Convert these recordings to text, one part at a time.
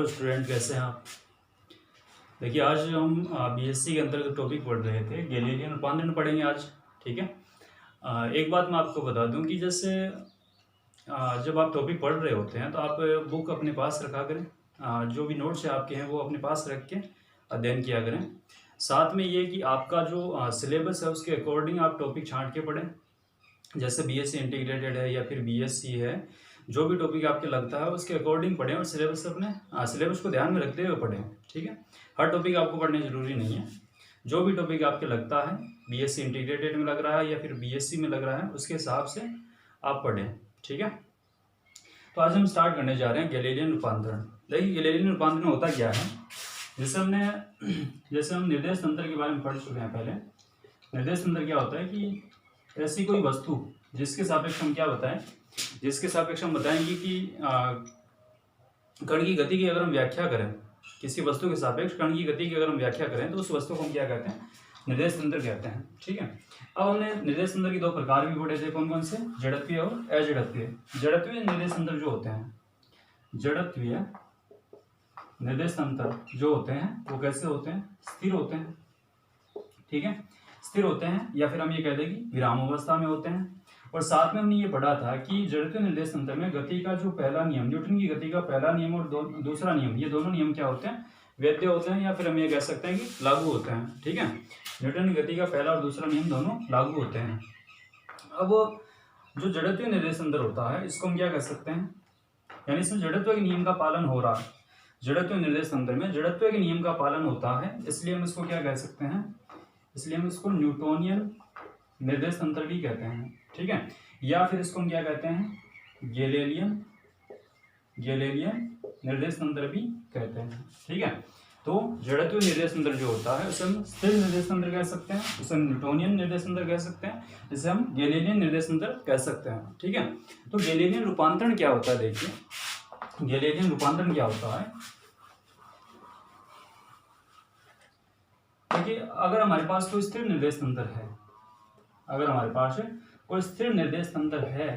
Hello student, कैसे हैं आप। देखिए, आज हम बीएससी के अंतर्गत टॉपिक पढ़ रहे थे, गैलीलियन रूपांतरण पढ़ेंगे आज। ठीक है। एक बात मैं आपको बता दूं कि जैसे जब आप टॉपिक पढ़ रहे होते हैं तो आप बुक अपने पास रखा करें। जो भी नोट्स है आपके हैं वो अपने पास रख के अध्ययन किया करें। साथ में ये कि आपका जो सिलेबस है उसके अकॉर्डिंग आप टॉपिक छांट के पढ़ें। जैसे बीएससी इंटीग्रेटेड है या फिर बीएससी है, जो भी टॉपिक आपके लगता है उसके अकॉर्डिंग पढ़ें और सिलेबस अपने सिलेबस को ध्यान में रखते हुए पढ़ें। ठीक है। हर टॉपिक आपको पढ़ने ज़रूरी नहीं है। जो भी टॉपिक आपके लगता है, बीएससी इंटीग्रेटेड में लग रहा है या फिर बीएससी में लग रहा है, उसके हिसाब से आप पढ़ें। ठीक है। तो आज हम स्टार्ट करने जा रहे हैं गैलीलियन रूपांतरण। देखिए, गैलीलियन रूपांतरण होता क्या है। जैसे हम निर्देश तंत्र के बारे में पढ़ चुके हैं पहले। निर्देश तंत्र क्या होता है कि ऐसी कोई वस्तु जिसके सापेक्ष हम क्या बताएं, जिसके सापेक्ष हम बताएंगे कि कण की गति की अगर हम व्याख्या करें, किसी वस्तु के सापेक्ष कण की गति की अगर हम व्याख्या करें तो उस वस्तु को हम क्या कहते हैं, निर्देश तंत्र कहते हैं। ठीक है। अब हमने निर्देश तंत्र के दो प्रकार भी पढ़े थे, कौन कौन से, जड़त्वीय और अजड़त्वीय। जड़त्वीय निर्देश तंत्र जो होते हैं, जड़त्वीय निर्देश तंत्र जो होते हैं वो कैसे होते हैं, स्थिर होते हैं। ठीक है, स्थिर होते हैं या फिर हम ये कह दें कि विराम अवस्था में होते हैं। और साथ में हमने ये पढ़ा था कि जड़त्वीय निर्देश तंत्र में गति का जो पहला नियम, न्यूटन की गति का पहला नियम और दूसरा नियम, ये दोनों नियम क्या होते हैं, वैध होते हैं या फिर हम ये कह सकते हैं कि लागू होते हैं। ठीक है। न्यूटन की गति का पहला और दूसरा नियम दोनों लागू होते हैं। अब जो जड़त्वीय निर्देश तंत्र होता है इसको हम क्या कह सकते हैं, यानी इसमें जड़त्व के नियम का पालन हो रहा है। जड़त्वीय निर्देश तंत्र में जड़त्व के नियम का पालन होता है, इसलिए हम इसको क्या कह सकते हैं, इसलिए हम इसको न्यूटोनियन निर्देश तंत्र भी कहते हैं। ठीक है। या फिर इसको हम क्या कहते हैं, गैलीलियन निर्देश तंत्र भी कहते हैं। ठीक है। तो जड़त्वीय निर्देश तंत्र जो होता है उसे हम स्थिर निर्देश तंत्र कह सकते हैं, उसे हम न्यूटोनियन निर्देश तंत्र कह सकते हैं, इसे हम गैलीलियन निर्देश तंत्र कह सकते हैं। ठीक है। तो गैलीलियन रूपांतरण क्या होता है, देखिए गैलीलियन रूपांतरण क्या होता है। देखिए, अगर हमारे पास कोई स्थिर निर्देश तंत्र है, अगर हमारे पास कोई स्थिर निर्देश तंत्र है,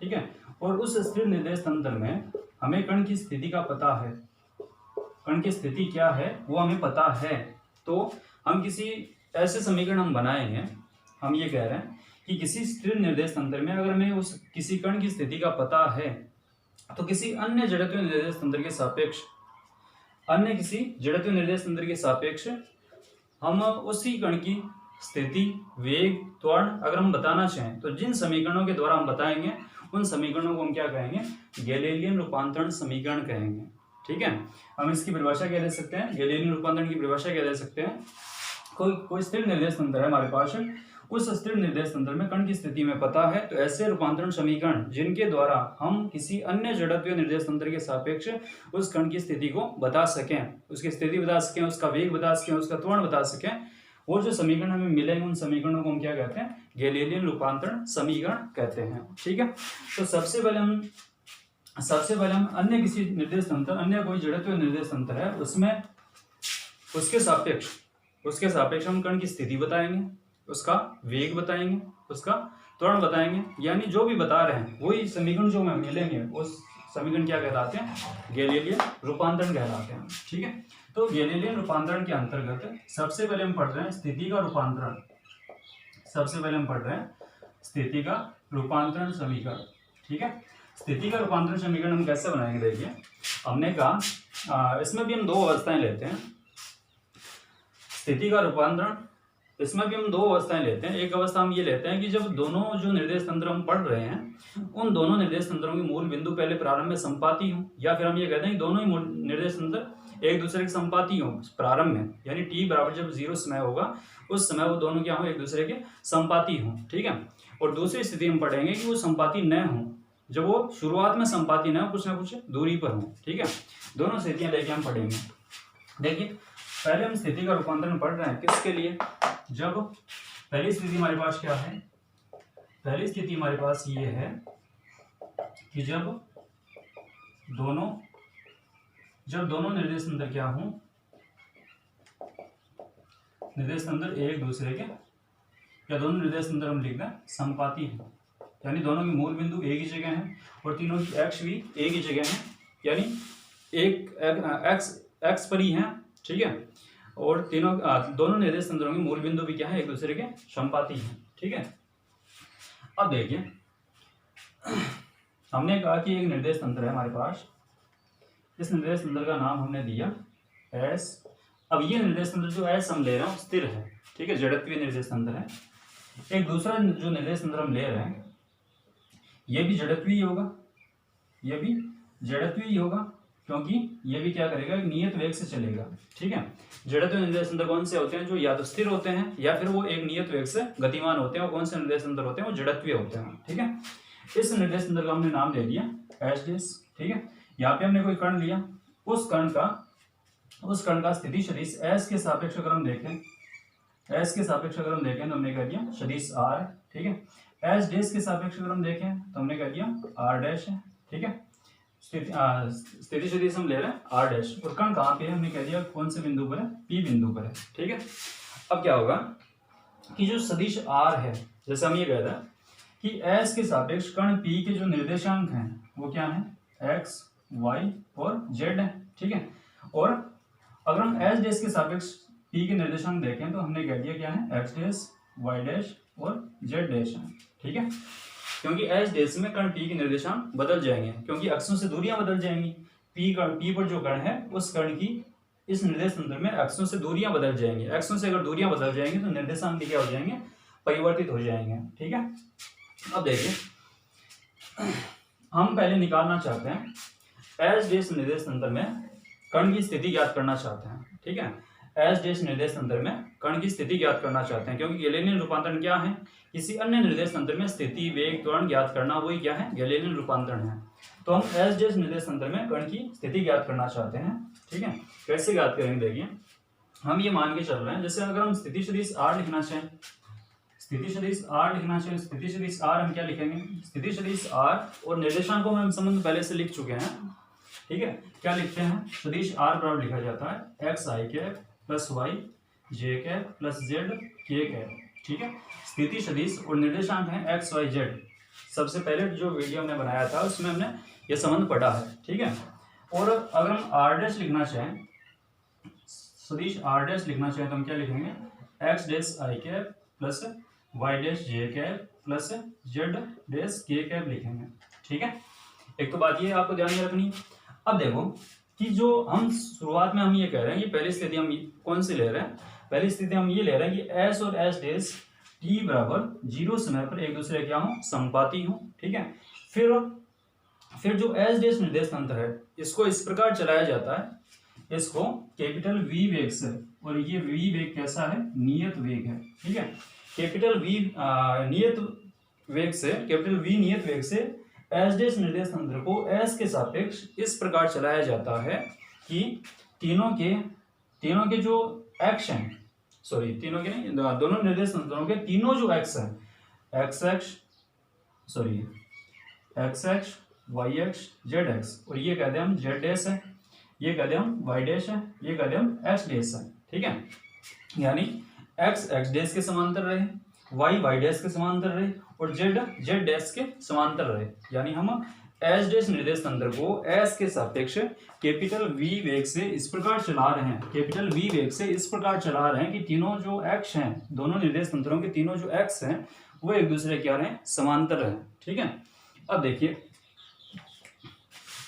ठीक है, और उस स्थिर निर्देश तंत्र में हमें कण की स्थिति का पता है, कण की स्थिति क्या है वो हमें पता है, तो हम किसी ऐसे समीकरण हम बनाएंगे, हम ये कह रहे हैं कि किसी स्थिर निर्देश तंत्र में अगर हमें उस किसी कण की स्थिति का पता है तो किसी अन्य जड़त्वीय निर्देश तंत्र के सापेक्ष, अन्य किसी जड़त्वीय निर्देश तंत्र के सापेक्ष हम उसी कण की स्थिति, वेग, त्वरण अगर हम बताना चाहें तो जिन समीकरणों के द्वारा हम बताएंगे उन समीकरणों को हम क्या कहेंगे, गैलीलियन रूपांतरण समीकरण कहेंगे। ठीक है। हम इसकी परिभाषा क्या दे सकते हैं, गैलीलियन रूपांतरण की परिभाषा क्या दे सकते हैं, कोई स्थिर निर्देश तंत्र है हमारे पास, उस स्थिर निर्देश तंत्र में कण की स्थिति में पता है, तो ऐसे रूपांतरण समीकरण जिनके द्वारा हम किसी अन्य जड़त्वीय निर्देश तंत्र के सापेक्ष उस कण की स्थिति को बता सकें, उसकी स्थिति बता सकें, उसका वेग बता सकें, उसका त्वरण बता सकें, वो जो समीकरण हमें मिलेंगे उन समीकरणों को हम क्या कहते हैं, गैलीलियन रूपांतरण समीकरण कहते हैं। ठीक है। तो सबसे पहले हम अन्य किसी निर्देश तंत्र, अन्य कोई जड़त्वीय निर्देश तंत्र है उसमें उसके सापेक्ष हम कण की स्थिति बताएंगे, उसका वेग बताएंगे, उसका त्वरण बताएंगे, यानी जो भी बता रहे हैं वही समीकरण जो हमें मिलेंगे उस समीकरण क्या कहलाते हैं, गैलीलियन रूपांतरण कहलाते हैं। ठीक है। तो गैलीलियन रूपांतरण के अंतर्गत सबसे पहले हम पढ़ रहे हैं स्थिति का रूपांतरण, सबसे पहले हम पढ़ रहे हैं स्थिति का रूपांतरण समीकरण। ठीक है। स्थिति का रूपांतरण समीकरण हम कैसे बनाएंगे, देखिए हमने कहा इसमें भी हम दो अवस्थाएं लेते हैं, स्थिति का रूपांतरण इसमें भी हम दो अवस्थाएं लेते हैं। एक अवस्था हम ये लेते हैं कि जब दोनों जो निर्देश तंत्र हम पढ़ रहे हैं उन दोनों निर्देश तंत्रों के मूल बिंदु पहले प्रारंभ में संपाती हो, या फिर हम ये कहते हैं कि दोनों ही निर्देश तंत्र एक दूसरे के संपाती हो प्रारंभ में, यानी t बराबर जब 0 समय होगा उस समय वो दोनों क्या हो, एक दूसरे के संपाती हो। ठीक है। और दूसरी स्थिति हम पढ़ेंगे कि वो संपाती न हो, जब वो शुरुआत में संपाती न हो, कुछ ना कुछ दूरी पर हो। ठीक है। दोनों स्थितियां लेके हम पढ़ेंगे। देखिए, पहले हम स्थिति का रूपांतरण पढ़ रहे हैं किसके लिए, जब पहली स्थिति हमारे पास क्या है, पहली स्थिति हमारे पास ये है कि जब दोनों निर्देश तंत्र क्या हों, निर्देश तंत्र एक दूसरे के, या दोनों निर्देश तंत्र हम लिख दें संपाती हैं, यानी दोनों के मूल बिंदु एक ही जगह हैं और तीनों की अक्ष भी एक ही जगह है, यानी एक एक्स एक्स पर ही है, ठीक है, और तीनों दोनों निर्देश तंत्रों के मूल बिंदु भी क्या है, एक दूसरे के समपाती हैं, ठीक है। अब देखिए हमने कहा कि एक निर्देश तंत्र है हमारे पास, इस निर्देश तंत्र का नाम हमने दिया एस। अब ये निर्देश तंत्र जो एस हम ले रहे हैं स्थिर है, ठीक है, जड़त्वीय निर्देश तंत्र है। एक दूसरा जो निर्देश तंत्र हम ले रहे हैं ये भी जड़त्वीय होगा, ये भी जड़त्वीय होगा, क्योंकि ये भी क्या करेगा, एक नियत वेग से चलेगा, ठीक है। जड़त्वीय निर्देश तंत्र कौन से होते हैं, जो या तो स्थिर होते हैं या फिर वो एक नियत वेग से गतिमान होते हैं। और कौन से निर्देश तंत्र होते हैं, वो जड़त्वीय होते हैं, ठीक है। इस निर्देश तंत्र का हमने नाम ले लिया एच डैश, ठीक है। यहाँ पे हमने कोई कण लिया, उस कण का स्थिति सदिश एस के सापेक्ष अगर हम देखें, एस के सापेक्ष अगर हम देखें तो हमने कह दिया सदिश आर, ठीक है। एच डैश के सापेक्ष अगर हम देखें तो हमने कह दिया आर डैश है, ठीक है। स्थिति सदिश हम ले रहे हैं आर डैश, और कण कहाँ पे है, हमने कह दिया कौन से बिंदु पर है, पी बिंदु पर है, ठीक है। अब क्या होगा कि जो सदिश आर है, जैसे हम ये कह रहे हैं कि एस के सापेक्ष कण पी के जो निर्देशांक हैं वो क्या है, एक्स वाई और जेड है, ठीक है। और अगर हम एच डैश के सापेक्ष पी के निर्देशांक देखें तो हमने कह दिया क्या है, एक्स डैश वाई डैश और जेड डैश है, ठीक है। क्योंकि एच डैश में कण पी के निर्देशांक बदल जाएंगे, क्योंकि अक्षों से दूरियां बदल जाएंगी। पी पर जो कण है उस कण की इस निर्देश तंत्र में अक्षों से दूरियां बदल जाएंगी। अक्षों से अगर दूरियां बदल जाएंगी तो निर्देशांक क्या हो जाएंगे, परिवर्तित हो जाएंगे, ठीक है। अब देखिए हम पहले निकालना चाहते हैं एच डैश निर्देश तंत्र में कण की स्थिति ज्ञात करना चाहते हैं, ठीक है। एच डैश निर्देश तंत्र में कण की स्थिति ज्ञात करना चाहते हैं, क्योंकि गैलीलियन रूपांतरण क्या है, किसी अन्य निर्देश तंत्र में स्थिति वेग त्वरण ज्ञात करना, वही क्या है, गैलीलियन रूपांतरण है। तो हम एच डैश निर्देश तंत्र में कण की स्थिति ज्ञात करना चाहते हैं, ठीक है। कैसे ज्ञात करेंगे, देखिए हम ये मान के चल रहे हैं, जैसे अगर हम स्थिति सदिश आर लिखना चाहें, स्थिति सदिश आर लिखना चाहिए, स्थिति सदिश आर हम क्या लिखेंगे, स्थिति सदिश आर और निर्देशांकों में हम संबंध पहले से लिख चुके हैं, ठीक है। क्या लिखते हैं, सदिश आर बराबर लिखा जाता है x I cap plus Y J cap plus Z K cap, ठीक है। स्थिति सदिश और निर्देशांक है एक्स वाई जेड। सबसे पहले जो वीडियो हमने बनाया था उसमें हमने ये संबंध पढ़ा है, ठीक है। और अगर हम आर डैश लिखना चाहें, सदिश आर डैश लिखना चाहें तो हम क्या लिखेंगे, X dash I cap plus Y dash J cap plus Z dash K cap लिखेंगे, ठीक है। एक तो बात ये आपको ध्यान में रखनी। अब देखो कि जो हम शुरुआत में हम ये कह रहे हैं, ये पहली स्थिति हम कौन सी ले रहे हैं, पहली स्थिति हम ये ले रहे हैं कि एस और एस डैश टी बराबर 0 समय पर एक दूसरे क्या हो, समपाती हो, ठीक है। फिर जो एस डैश निर्देश तंत्र है इसको इस प्रकार चलाया जाता है, इसको कैपिटल वी वेग से, और ये वी वेग कैसा है, नियत वेग है, ठीक है। कैपिटल वी नियत वेग से, कैपिटल वी नियत वेग से एच डैश निर्देश तंत्र को एस के सापेक्ष इस प्रकार चलाया जाता है कि तीनों के जो एक्स हैं, सॉरी तीनों के नहीं, दोनों निर्देश तंत्रों के तीनों जो एक्स हैं, X X Y X Z X, और ये कहते हैं हम जेड डैश है, ये कहते हैं हम वाई डैश है, ये कहते हैं हम एक्स डैश है, ठीक है। यानी एक्स एक्स डैश के समांतर रहे, वाई वाई डैश के समांतर रहे और जेड जेड डैश के समांतर रहे। यानी हम एच डैश निर्देश तंत्र को एस के सापेक्ष कैपिटल वी वेग से इस प्रकार चला रहे हैं, कैपिटल वी वेग से इस प्रकार चला रहे हैं कि तीनों जो एक्स हैं, दोनों निर्देश तंत्रों के तीनों जो एक्स हैं वो एक दूसरे क्या रहे, समांतर रहे, ठीक है। अब देखिए,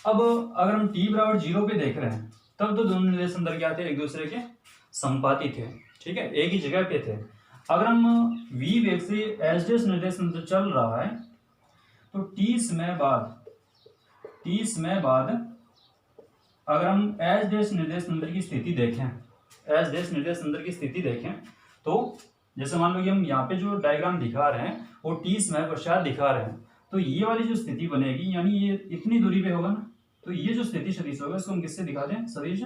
अब अगर हम t बराबर 0 पे देख रहे हैं तब तो दोनों निर्देश तंत्र क्या थे, एक दूसरे के समपाती थे, ठीक है, एक ही जगह पे थे। अगर हम v वेग से एच डैश निर्देश तंत्र चल रहा है तो t समय बाद अगर हम एच डैश निर्देश तंत्र की स्थिति देखें, एच डैश निर्देश तंत्र की स्थिति देखें तो जैसे मान लो कि हम यहाँ पे जो डायग्राम दिखा रहे हैं वो t समय पश्चात दिखा रहे हैं, तो ये वाली जो स्थिति बनेगी यानी ये इतनी दूरी पे होगा ना, तो ये जो स्थिति सदिश होगा इसको हम किससे दिखा दें, सदिश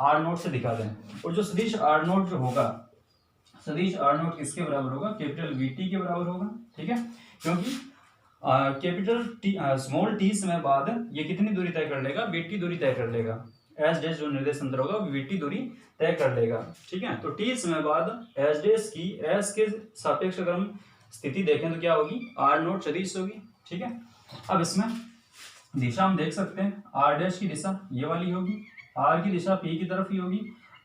आर नोट से दिखा दें। और जो सदिश आर नोट जो होगा, सदिश आर नोट किसके बराबर होगा, कैपिटल वी टी के बराबर होगा, ठीक है। क्योंकि कैपिटल टी स्मॉल टी समय बाद ये कितनी दूरी तय कर लेगा, वीटी दूरी तय कर लेगा, एच डैश जो निर्देश तंत्र होगा वीटी दूरी तय कर लेगा, ठीक है। तो टी समय बाद एच डैश की एस के सापेक्ष अगर हम स्थिति देखें तो क्या होगी, आर नोट सदिश होगी, ठीक है। अब इसमें दिशा हम देख सकते हैं, आर डैश की दिशा ये वाली होगी, आर की दिशा पी की तरफ ही होगी,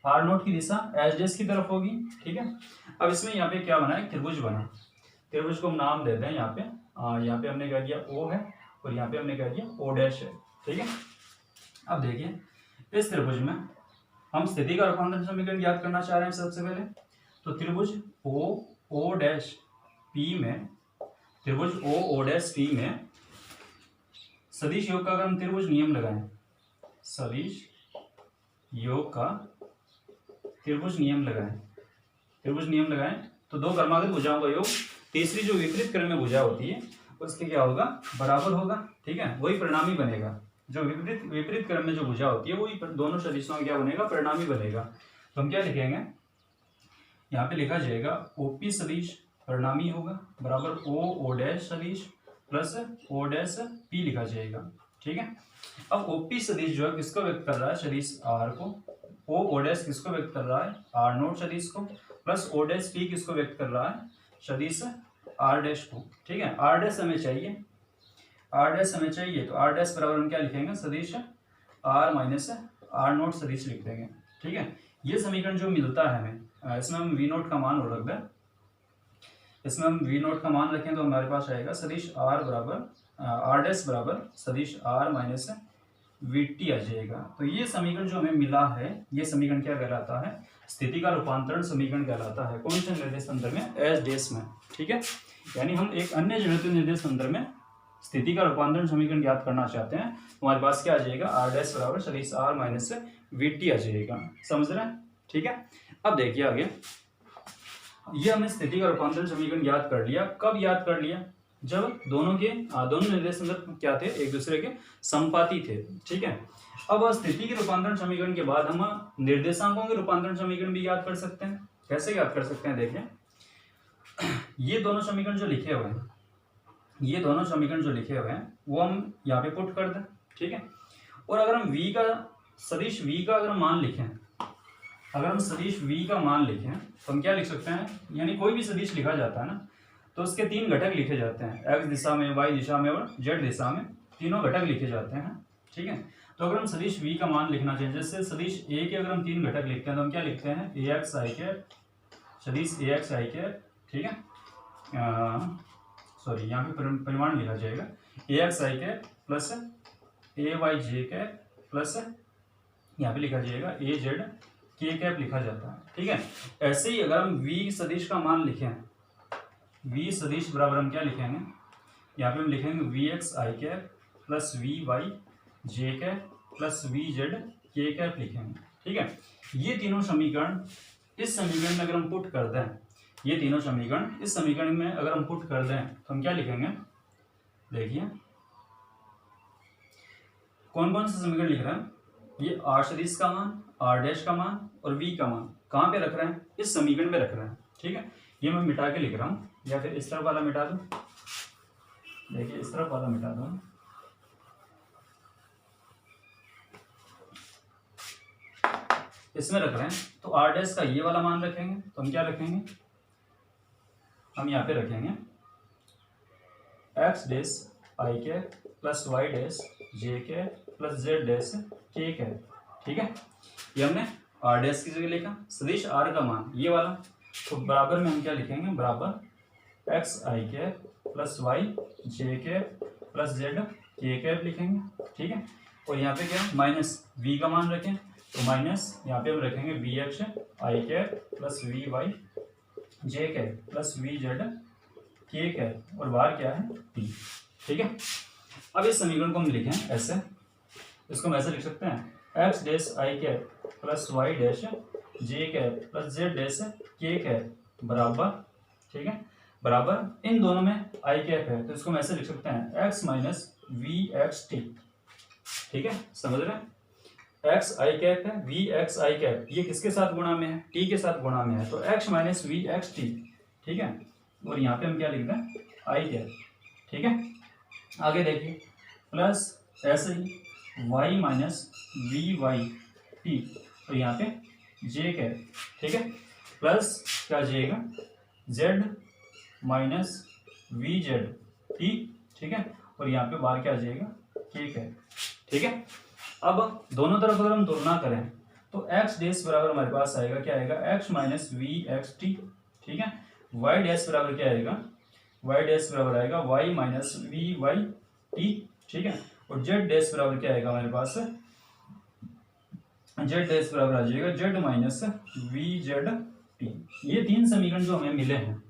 आर नोट की दिशा एच डैश की तरफ होगी। ठीक है, अब इसमें यहाँ पे क्या बना है, त्रिभुज बना। त्रिभुज को हम नाम देते हैं यहाँ पे, यहाँ पे हमने कह दिया ओ है और यहाँ पे हमने कह दिया ओ डैश है। ठीक है, अब देखिए इस त्रिभुज में हम स्थिति का रूपांतरण समीकरण याद करना चाह रहे हैं सबसे पहले। तो त्रिभुज ओ डैश पी में, त्रिभुज ओ डैश पी में सदिश योग का अगर हम त्रिभुज नियम लगाएं, सदिश योग का त्रिभुज नियम लगाएं तो दो क्रमागत भुजाओं का योग तीसरी जो विपरीत क्रम में भुजा होती है उसके क्या होगा, बराबर होगा। ठीक है, वही परिणामी बनेगा। जो विपरीत क्रम में जो भुजा होती है वही दोनों सदिशों का क्या बनेगा, परिणामी बनेगा। तो हम क्या लिखेंगे, यहाँ पे लिखा जाएगा ओपी सदिश परिणामी होगा बराबर ओ डैश सदिश प्लस ओ डैश पी लिखा जाएगा। ठीक है, अब ओपी सदिश जो है किसको व्यक्त कर रहा है, सदिश आर को, ओ डैश किसको व्यक्त कर रहा है, आर नोट सदिश को, प्लस ओ डैश पी किसको व्यक्त कर रहा है, सदिश आर डैश को। ठीक है, आर डैश हमें चाहिए, तो आर डैश बराबर हम क्या लिखेंगे, सदिश आर माइनस आर नोट सदिश लिख देंगे। ठीक है, ये समीकरण जो मिलता है हमें, इसमें हम वी नोट का मान रख दें, इसमें हम वी नोट का मान रखें तो हमारे पास आएगा सदिश आर बराबर आर डैश बराबर सदिश आर माइनस वी टी आ जाएगा। तो ये समीकरण जो हमें मिला है, ये समीकरण क्या कहलाता है, स्थिति का रूपांतरण समीकरण कहलाता है। कौन से निर्देश तंत्र में, एस डैश में। ठीक है, यानी हम एक अन्य ज्यामितीय निर्देश तंत्र में स्थिति का रूपांतरण समीकरण ज्ञात करना चाहते हैं, हमारे पास क्या आ जाएगा, आर डैश बराबर सदिश आर माइनस वी टी आ जाएगा। समझ रहे हैं। ठीक है, अब देखिए आगे, ये हमने स्थिति का रूपांतरण समीकरण याद कर लिया। कब याद कर लिया, जब दोनों निर्देश तंत्र क्या थे, एक दूसरे के संपाती थे। ठीक है, अब स्थिति के रूपांतरण समीकरण के बाद हम निर्देशांकों के रूपांतरण समीकरण भी याद कर सकते हैं। कैसे याद कर सकते हैं, देखिए ये दोनों समीकरण जो लिखे हुए हैं, वो हम यहाँ पे पुट कर दें। ठीक है, और अगर हम v का सदिश v का अगर मान लिखें, सदिश v का मान लिखें तो हम क्या लिख सकते हैं, यानी कोई भी सदिश लिखा जाता है ना तो उसके तीन घटक लिखे जाते हैं, x दिशा में, y दिशा में और z दिशा में, तीनों घटक लिखे जाते हैं। ठीक है, तो अगर हम सदिश v का मान लिखना चाहें, जैसे सदिश a के अगर हम तीन घटक लिखते हैं तो हम क्या लिखते हैं, ax i कैप, सदिश ax i कैप। ठीक है, सॉरी यहाँ पे परिमाण लिखा जाएगा ax i cap plus ay j cap plus यहाँ पे लिखा जाएगा az k कैप लिखा जाता है। ठीक है, ऐसे ही अगर हम v सदिश का मान लिखें, v सदिश बराबर हम क्या लिखेंगे, यहाँ पे हम लिखेंगे vx i cap plus vy j cap plus vz k cap लिखेंगे। ठीक है, ये तीनों समीकरण इस समीकरण में अगर हम पुट कर दें, ये तीनों समीकरण इस समीकरण में अगर हम पुट कर दें तो हम क्या लिखेंगे, देखिए कौन कौन से समीकरण लिख रहे हैं, ये आर सदिश का मान, आर डैश का मान और वी का मान कहाँ पे रख रहे हैं, इस समीकरण में रख रहे हैं। ठीक है, ये मैं मिटा के लिख रहा हूँ, या फिर इस तरफ वाला मिटा दूं, देखिए इस तरफ वाला मिटा दूं, इसमें रख रहे हैं। तो आर डैश का ये वाला मान रखेंगे तो हम क्या रखेंगे, हम यहाँ पे रखेंगे X dash I cap plus Y dash J cap plus Z dash K cap. ठीक है, ये हमने आर डैश की जगह लिखा, सदिश आर का मान ये वाला, तो बराबर में हम क्या लिखेंगे, बराबर x I cap plus Y J cap plus Z K cap लिखेंगे। ठीक है, और यहाँ पे क्या माइनस वी का मान रखें, तो माइनस यहाँ पे हम रखेंगे V X I cap plus V Y J cap plus V Z K cap और बाहर क्या है टी। ठीक है, अब इस समीकरण को हम लिखें ऐसे, इसको हम ऐसे लिख सकते हैं X dash I cap plus Y dash J cap plus Z dash K cap बराबर, ठीक है, बराबर इन दोनों में आई कैप है तो इसको हम ऐसे लिख सकते हैं X minus V X T. ठीक है, समझ रहे हैं, एक्स आई कैप है, वी एक्स आई कैप ये किसके साथ गुणा में है, टी के साथ गुणा में है, तो X minus V X T. ठीक है, और यहाँ पे हम क्या लिख दें, आई कैप। ठीक है, आगे देखिए प्लस ऐसे ही Y minus V Y T, तो यहाँ पे जे कैप। ठीक है, प्लस क्या जाएगा Z minus V Z T. ठीक है, और यहाँ पे बाहर क्या आ जाएगा ठीक है, ठीक है। अब दोनों तरफ अगर हम तुलना करें तो एक्स डैश बराबर हमारे पास आएगा, क्या आएगा, X minus V X T, ठीक है। वाई डैश बराबर क्या आएगा, वाई डैश बराबर आएगा Y minus V Y T, ठीक है। और जेड डैश बराबर क्या आएगा हमारे पास, जेड डैश बराबर आ जाएगा Z minus V Z T. ये तीन समीकरण जो हमें मिले हैं,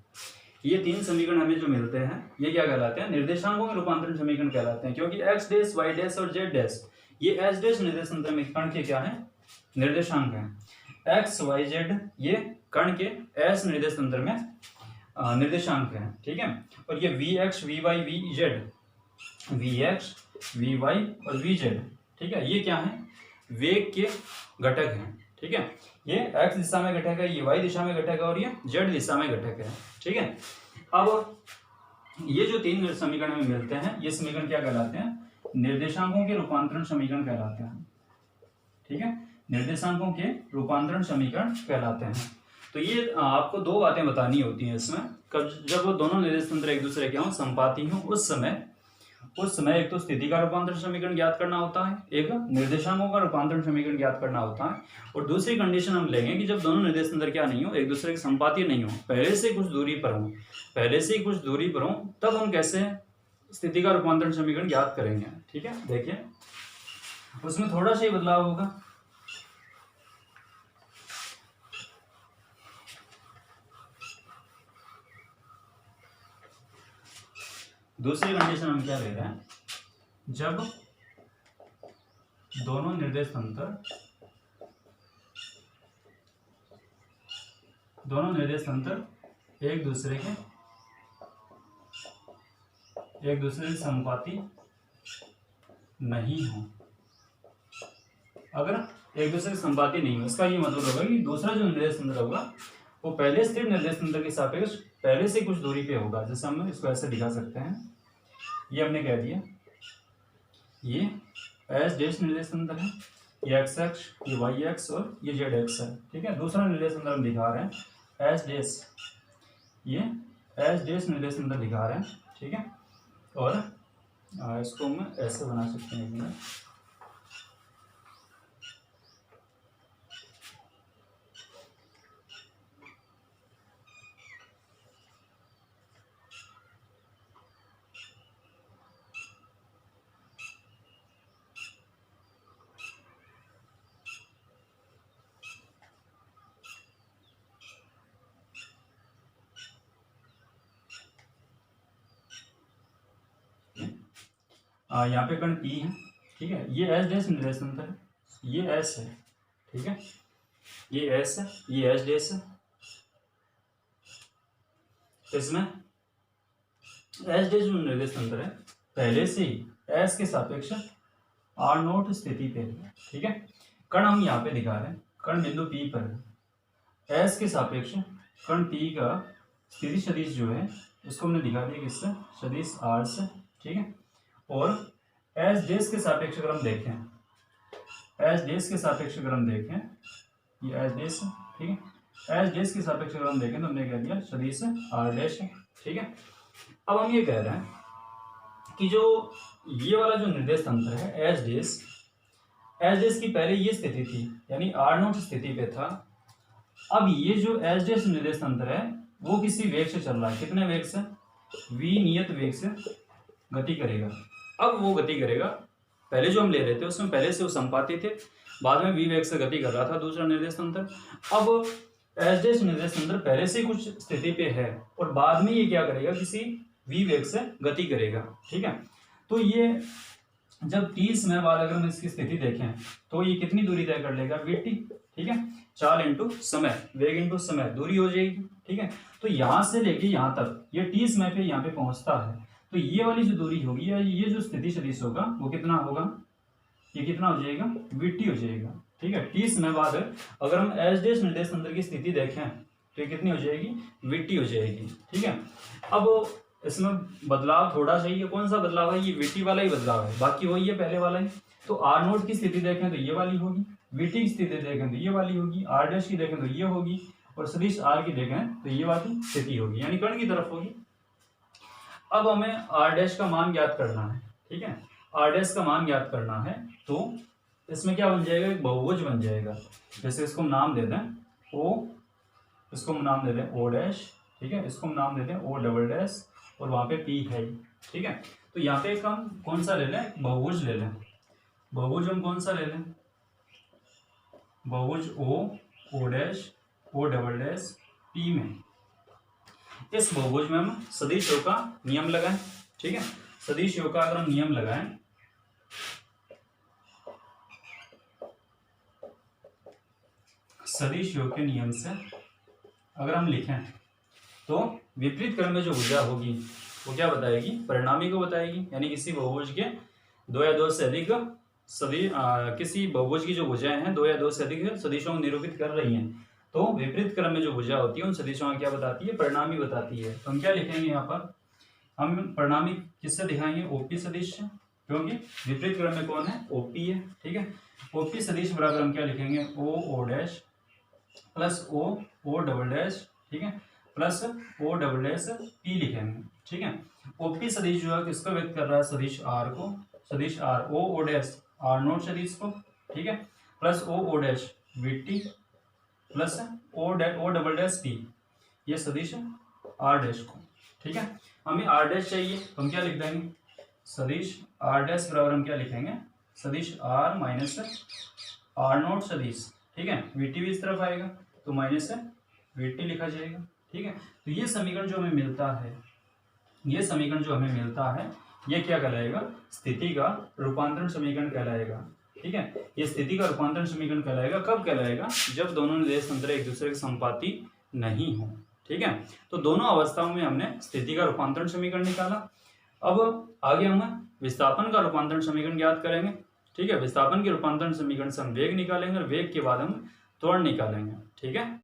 ये तीन समीकरण हमें जो मिलते हैं, ये क्या कहलाते हैं, निर्देशांकों के रूपांतरण समीकरण कहलाते हैं। क्योंकि एक्स डैश वाई डैश और जेड डैश ये एच डैश निर्देशांक में कण के क्या है, निर्देशांक है। एक्स वाई जेड ये कण के एस निर्देश तंत्र में निर्देशांक है, ठीक है। और ये V X V Y V Z, V X V Y और वी जेड, ठीक है, ये क्या है, वेग के घटक हैं, ठीक है। ये एक्स दिशा में घटक है, ये वाई दिशा में घटक है और ये जेड दिशा में घटक है, ठीक है। अब ये जो तीन समीकरण में मिलते हैं, ये समीकरण क्या कहलाते हैं, निर्देशांकों के रूपांतरण समीकरण कहलाते हैं, ठीक है। निर्देशांकों के रूपांतरण समीकरण कहलाते हैं। तो ये आपको दो बातें बतानी होती हैं इसमें, जब वो दोनों निर्देश तंत्र एक दूसरे के हों, संपाती हों, उस समय एक तो स्थिति का रूपांतरण समीकरण ज्ञात करना होता है, एक निर्देशांकों का रूपांतरण समीकरण ज्ञात करना होता है। और दूसरी कंडीशन हम लेंगे कि जब दोनों निर्देश तंत्र क्या नहीं हो, एक दूसरे के संपाती नहीं हो, पहले से कुछ दूरी पर हो, तब हम कैसे स्थिति का रूपांतरण समीकरण ज्ञात करेंगे, ठीक है। देखिए उसमें थोड़ा सा ही बदलाव होगा। दूसरी कंडीशन हम क्या ले रहे हैं, जब दोनों निर्देश तंत्र एक दूसरे के समानुपाती नहीं हो। अगर एक दूसरे के समानुपाती नहीं हो, इसका ये मतलब होगा कि दूसरा जो निर्देश तंत्र होगा वो पहले स्थिर निर्देश तंत्र के सापेक्ष पहले से कुछ दूरी पे होगा। जैसे हम इसको ऐसे दिखा सकते हैं, ये हमने कह दिया ये एस डैश निर्देश तंत्र है, ये एक्स एक्स, ये वाई एक्स और ये जेड एक्स है, ठीक है। दूसरा निर्देश तंत्र हम दिखा रहे हैं एस डैश, ये एस डैश निर्देश तंत्र दिखा रहे हैं, ठीक है। और इसको हम ऐसे बना सकते हैं, यहाँ पे कण P है, ठीक है। ये एस डैश निर्देश तंत्र है, ये एस है, ठीक है, ये एस है, ये एस डैश है। तो इसमें एस डैश जो निर्देश तंत्र है पहले से ही एस के सापेक्ष आर नोट स्थिति पे है, ठीक है। कण हम यहाँ पे दिखा रहे हैं, कण बिंदु P पर है, एस के सापेक्ष कण P का स्थिति सदिश जो है उसको हमने दिखा दिया किससे, सदिश आर से, ठीक है। और एस डैश के सापेक्ष अगर हम देखें, एस डैश के सापेक्ष अगर हम देखें, ये एस डैश है, ठीक है। एस डैश के सापेक्ष अगर हम देखें तो हमने कह दिया सदिश आर डैश है, ठीक है। अब हम ये कह रहे हैं कि जो ये वाला जो निर्देश तंत्र है एस डैश की पहले ये स्थिति थी, यानी आर नोट स्थिति पे था। अब ये जो एस डैश निर्देश तंत्र है वो किसी वेग से चल रहा है, कितने वेग से, v नियत वेग से गति करेगा। अब वो गति करेगा, पहले जो हम ले रहे थे उसमें पहले से वो संपाती थे, बाद में v वेग से गति कर रहा था दूसरा निर्देश तंत्र। अब एस डैश निर्देश तंत्र पहले से कुछ स्थिति पे है और बाद में ये क्या करेगा, किसी v वेग से गति करेगा, ठीक है। तो ये जब t समय बाद अगर हम इसकी स्थिति देखें तो ये कितनी दूरी तय कर लेगा, vt, ठीक है। चाल इंटू समय, वेग इंटू समय, दूरी हो जाएगी, ठीक है। तो यहाँ से लेके यहाँ तक ये t समय पे यहाँ पे पहुंचता है, तो ये वाली जो दूरी होगी या ये जो स्थिति सदिश होगा वो कितना होगा, ये कितना हो जाएगा, vt हो जाएगा, ठीक है। t समय बाद अगर हम एस डैश निर्देश तंत्र की स्थिति देखें तो ये कितनी हो जाएगी, vt हो जाएगी, ठीक है। अब इसमें बदलाव थोड़ा सही है, कौन सा बदलाव है, ये vt वाला ही बदलाव है, बाकी वही है पहले वाला ही। तो आर नोट की स्थिति देखें तो ये वाली होगी, vt की स्थिति देखें तो ये वाली होगी, आर डैश की देखें तो ये होगी, और सदिश आर की देखें तो ये वाली स्थिति होगी, यानी कण की तरफ होगी। अब हमें आर डैश का मान ज्ञात करना है, ठीक है। आर डैश का मान ज्ञात करना है, तो इसमें क्या बन जाएगा, एक बहुभुज बन जाएगा। जैसे इसको हम नाम दे दें ओ, इसको हम नाम दे दें ओ डैश, ठीक है, इसको हम नाम दे दें ओ डबल डैश, और वहाँ पे पी है, ठीक है। तो यहाँ पे एक हम कौन सा ले लें, बहुभुज ले लें। बहुभुज हम कौन सा ले लें, बहुभुज O dash O double dash P में। इस बहुभुज में हम सदिश योग का नियम लगाएं, ठीक है। सदिश योग का अगर हम नियम लगाएं, सदिश योग के नियम से अगर हम लिखें तो विपरीत क्रम में जो भुजा होगी वो क्या बताएगी, परिणामी को बताएगी। यानी किसी बहुभुज के दो या दो से अधिक किसी बहुभुज की जो भुजाएं हैं दो या दो से अधिक सदिशों को निरूपित कर रही हैं, तो विपरीत क्रम में जो भुजा होती है उन सदिशों का क्या बताती है, परिणामी बताती है। तो हम क्या लिखेंगे यहाँ पर, हम परिणामी किससे दिखाएंगे, ओपी सदिश, क्योंकि विपरीत क्रम में कौन है, ओपी है, ठीक है। ओपी सदिश बराबर हम क्या लिखेंगे, O dash plus O double dash, ठीक है, plus O double dash P लिखेंगे, ठीक है। ओपी सदिश जो है किसको व्यक्त कर रहा है, सदिश आर को, सदिश R O dash R nought सदिश को, ठीक है, plus O dash V T plus O double dash P, ये सदिश आर डैश को, ठीक है। हमें आर डैश चाहिए तो हम क्या लिख देंगे, सदिश आर डैश बराबर हम क्या लिखेंगे, सदिश आर माइनस आर नोट सदिश, ठीक है, वीटी भी इस तरफ आएगा तो माइनस वीटी लिखा जाएगा, ठीक है। तो ये समीकरण जो हमें मिलता है, ये समीकरण जो हमें मिलता है ये क्या कहलाएगा, स्थिति का रूपांतरण समीकरण कहलाएगा, ठीक है। ये स्थिति का रूपांतरण समीकरण कहलाएगा, कब कहलाएगा, जब दोनों निर्देश तंत्र एक दूसरे के संपाती नहीं हो, ठीक है। तो दोनों अवस्थाओं में हमने स्थिति का रूपांतरण समीकरण निकाला। अब आगे हम विस्थापन का रूपांतरण समीकरण ज्ञात करेंगे, ठीक है। विस्थापन के रूपांतरण समीकरण से हम वेग निकालेंगे और वेग के बाद हम त्वरण निकालेंगे, ठीक है।